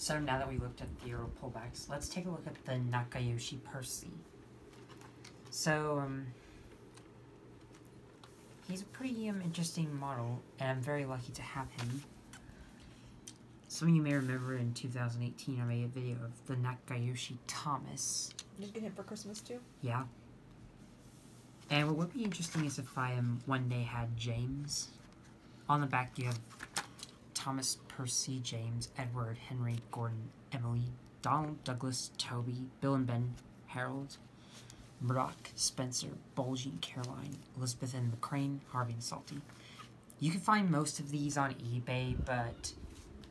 So now that we looked at the aero pullbacks, let's take a look at the Nakayoshi Percy. So, he's a pretty interesting model, and I'm very lucky to have him. Some of you may remember in 2018 I made a video of the Nakayoshi Thomas. Did you get him for Christmas too? Yeah. And what would be interesting is if I one day had James. On the back you have Thomas, Percy, James, Edward, Henry, Gordon, Emily, Donald, Douglas, Toby, Bill and Ben, Harold, Murdoch, Spencer, Bulgy, Caroline, Elizabeth and McCrane, Harvey and Salty. You can find most of these on eBay, but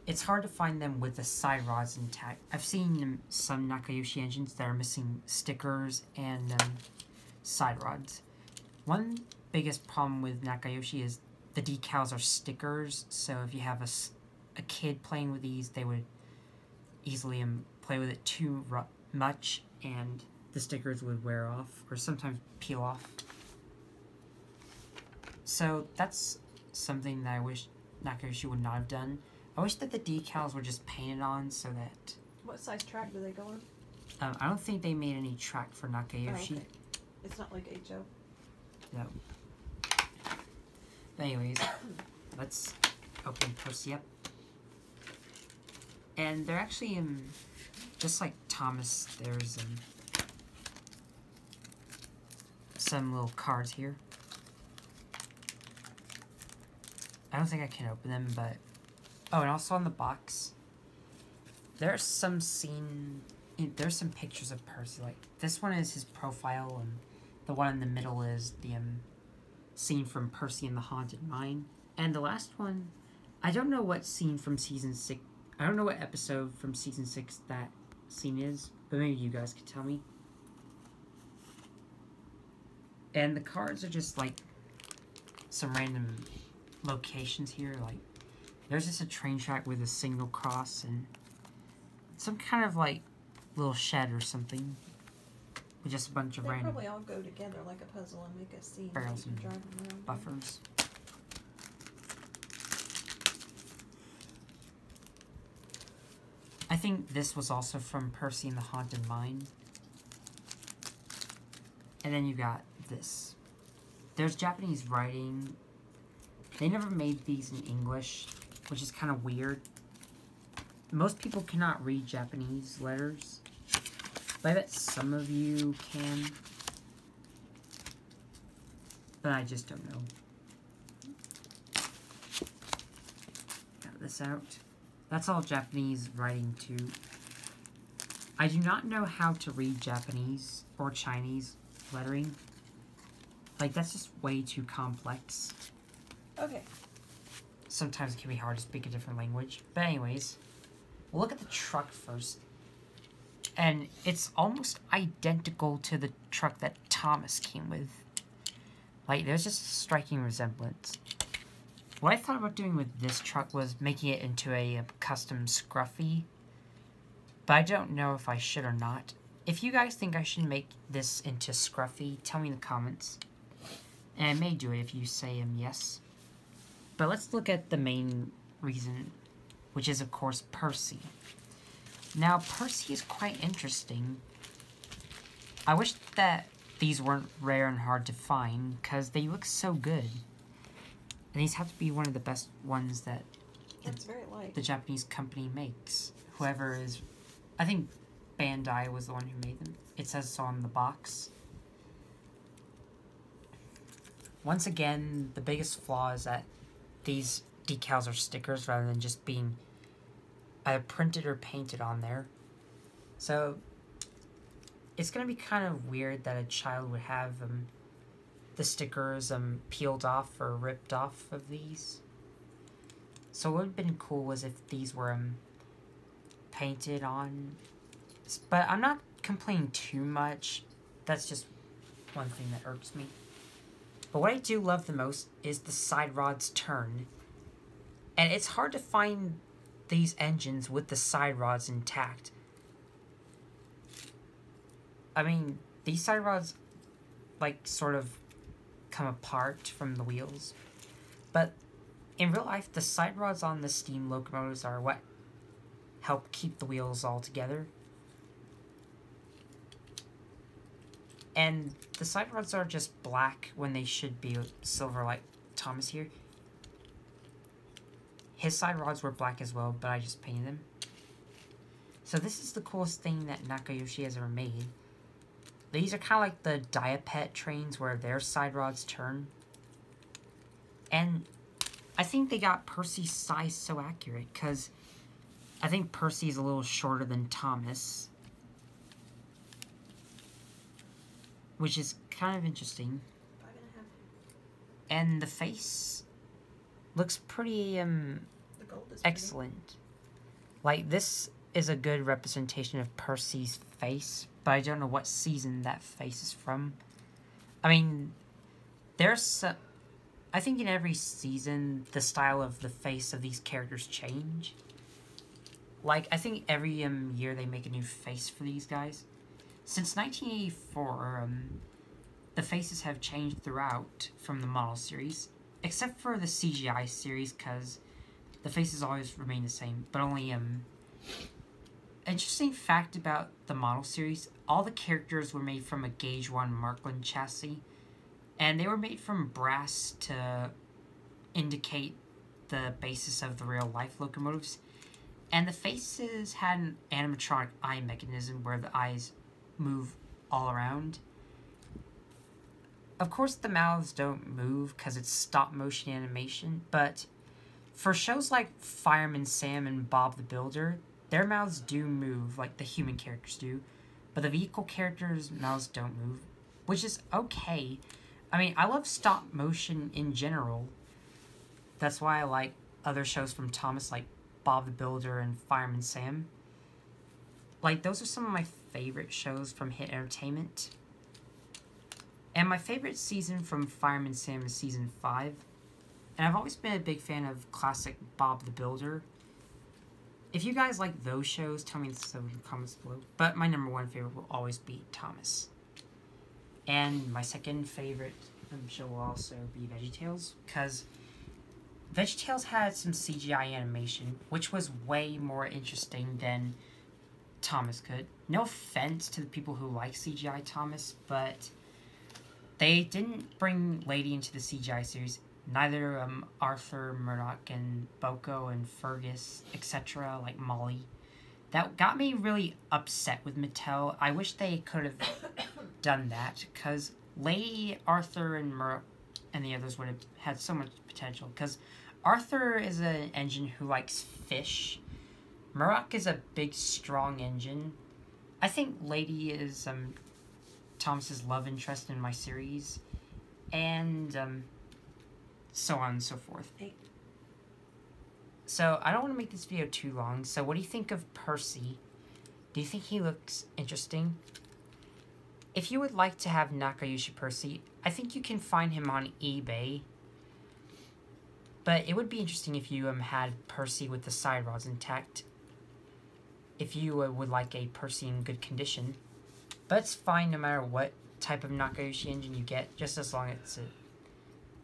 it's hard to find them with the side rods intact. I've seen some Nakayoshi engines that are missing stickers and side rods. One biggest problem with Nakayoshi is the decals are stickers, so if you have a kid playing with these, they would easily play with it too much, and the stickers would wear off, or sometimes peel off. So that's something that I wish Nakayoshi would not have done. I wish that the decals were just painted on so that... What size track do they go on? I don't think they made any track for Nakayoshi. Oh, okay. It's not like HO? No. But anyways, let's open Percy up. And they're actually, just like Thomas, there's some little cards here. I don't think I can open them, but... Oh, and also on the box, there's some there's some pictures of Percy. Like, this one is his profile, and the one in the middle is the, scene from Percy in the Haunted Mine. And the last one, I don't know what scene from season 6, I don't know what episode from season 6 that scene is, but maybe you guys could tell me. And the cards are just like some random locations here, like there's just a train track with a single cross and some kind of like little shed or something. With just a bunch of random... They probably all go together like a puzzle and make a scene. Barrels and drive them around. buffers. I think this was also from Percy in the Haunted Mine. And then you got this. There's Japanese writing. They never made these in English, which is kind of weird. Most people cannot read Japanese letters. But I bet some of you can. But I just don't know. Got this out. That's all Japanese writing too. I do not know how to read Japanese or Chinese lettering. Like, that's just way too complex. Okay. Sometimes it can be hard to speak a different language. But anyways, we'll look at the truck first. And it's almost identical to the truck that Thomas came with. Like, there's just a striking resemblance. What I thought about doing with this truck was making it into a custom Scruffy. But I don't know if I should or not. If you guys think I should make this into Scruffy, tell me in the comments. And I may do it if you say yes. But let's look at the main reason, which is, of course, Percy. Now, Percy is quite interesting. I wish that these weren't rare and hard to find, because they look so good. And these have to be one of the best ones that the Japanese company makes. Whoever is... I think Bandai was the one who made them. It says so on the box. Once again, the biggest flaw is that these decals are stickers rather than just being either printed or painted on there. So it's going to be kind of weird that a child would have the stickers peeled off or ripped off of these. So what would have been cool was if these were painted on. But I'm not complaining too much. That's just one thing that irks me. But what I do love the most is the side rods turn. And it's hard to find these engines with the side rods intact. I mean, these side rods, like, sort of come apart from the wheels. But in real life, the side rods on the steam locomotives are what help keep the wheels all together. And the side rods are just black when they should be silver like Thomas here. His side rods were black as well, but I just painted them. So this is the coolest thing that Nakayoshi has ever made. These are kind of like the Diapet trains where their side rods turn. And I think they got Percy's size so accurate, because I think Percy is a little shorter than Thomas. Which is kind of interesting. And the face looks pretty, the gold is excellent. Like, this is a good representation of Percy's face, but I don't know what season that face is from. I mean, there's I think in every season, the style of the face of these characters change. Like, I think every year they make a new face for these guys. Since 1984, the faces have changed throughout from the model series, except for the CGI series, because the faces always remain the same, but only, interesting fact about the model series, all the characters were made from a Gauge 1 Markland chassis, and they were made from brass to indicate the basis of the real-life locomotives, and the faces had an animatronic eye mechanism where the eyes move all around. Of course, the mouths don't move because it's stop-motion animation, but for shows like Fireman Sam and Bob the Builder, their mouths do move like the human characters do, but the vehicle characters' mouths don't move, which is okay. I mean, I love stop-motion in general. That's why I like other shows from Thomas like Bob the Builder and Fireman Sam. Like, those are some of my favorite shows from Hit Entertainment. And my favorite season from Fireman Sam is Season 5. And I've always been a big fan of classic Bob the Builder. If you guys like those shows, tell me so in the comments below. But my #1 favorite will always be Thomas. And my second favorite show will also be VeggieTales, because VeggieTales had some CGI animation, which was way more interesting than Thomas could. No offense to the people who like CGI Thomas, but they didn't bring Lady into the CGI series. Neither Arthur, Murdoch, and Boko, and Fergus, etc., like Molly. That got me really upset with Mattel. I wish they could have done that, because Lady, Arthur, and Murdoch, and the others would have had so much potential, because Arthur is an engine who likes fish. Murdoch is a big, strong engine. I think Lady is Thomas's love interest in my series, and so on and so forth. Hey. So I don't want to make this video too long. So what do you think of Percy? Do you think he looks interesting? If you would like to have Nakayoshi Percy, I think you can find him on eBay. But it would be interesting if you had Percy with the side rods intact. If you would like a Percy in good condition. But it's fine no matter what type of Nakayoshi engine you get, just as long as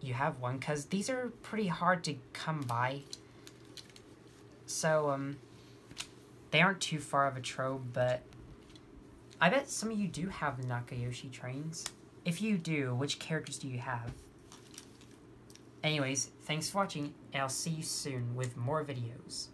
you have one, because these are pretty hard to come by. So, they aren't too far of a trove, but I bet some of you do have the Nakayoshi trains. If you do, which characters do you have? Anyways, thanks for watching, and I'll see you soon with more videos.